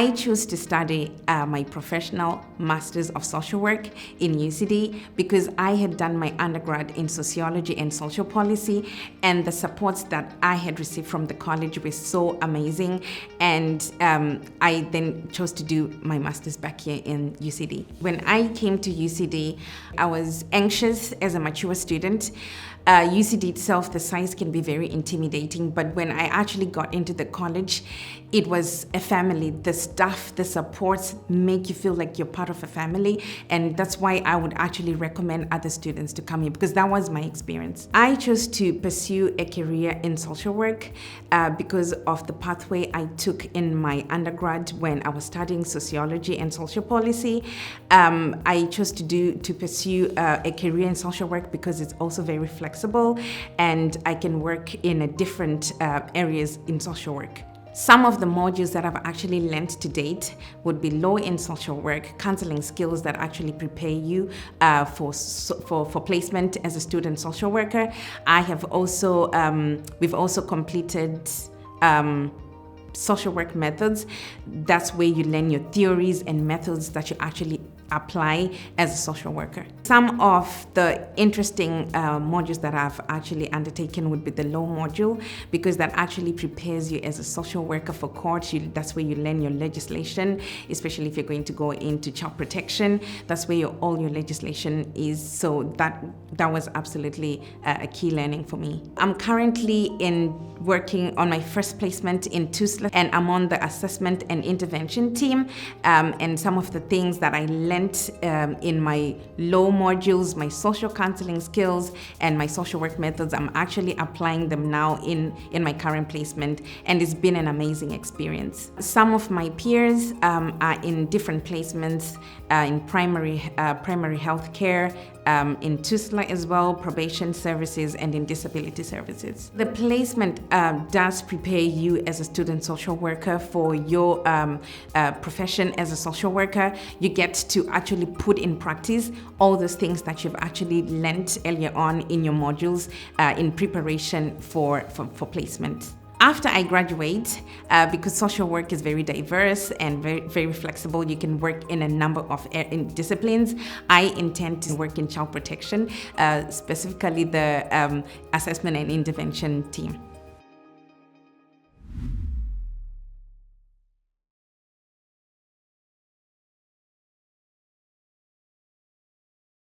I chose to study my professional Masters of Social Work in UCD because I had done my undergrad in sociology and social policy, and the supports that I had received from the college were so amazing, and I then chose to do my Masters back here in UCD. When I came to UCD, I was anxious as a mature student. UCD itself, the size can be very intimidating, but when I actually got into the college, it was a family. The staff, the supports make you feel like you're part of a family, and that's why I would actually recommend other students to come here, because that was my experience. I chose to pursue a career in social work because of the pathway I took in my undergrad when I was studying sociology and social policy. I chose to pursue a career in social work because it's also very flexible, and I can work in a different areas in social work. Some of the modules that I've actually learned to date would be law in social work, counseling skills that actually prepare you for placement as a student social worker. I have also, we've also completed social work methods. That's where you learn your theories and methods that you actually apply as a social worker. Some of the interesting modules that I've actually undertaken would be the law module, because that actually prepares you as a social worker for court. That's where you learn your legislation, especially if you're going to go into child protection. That's where all your legislation is. So that was absolutely a key learning for me. I'm currently working on my first placement in TUSLA, and I'm on the assessment and intervention team. And some of the things that I learned in my law modules, my social counseling skills, and my social work methods, I'm actually applying them now in my current placement, and it's been an amazing experience. Some of my peers are in different placements in primary health care, in TUSLA as well, probation services, and in disability services. The placement does prepare you as a student social worker for your profession as a social worker. You get to actually put in practice all those things that you've actually learned earlier on in your modules in preparation for placement. After I graduate, because social work is very diverse and very flexible, you can work in a number of disciplines. I intend to work in child protection, specifically the assessment and intervention team.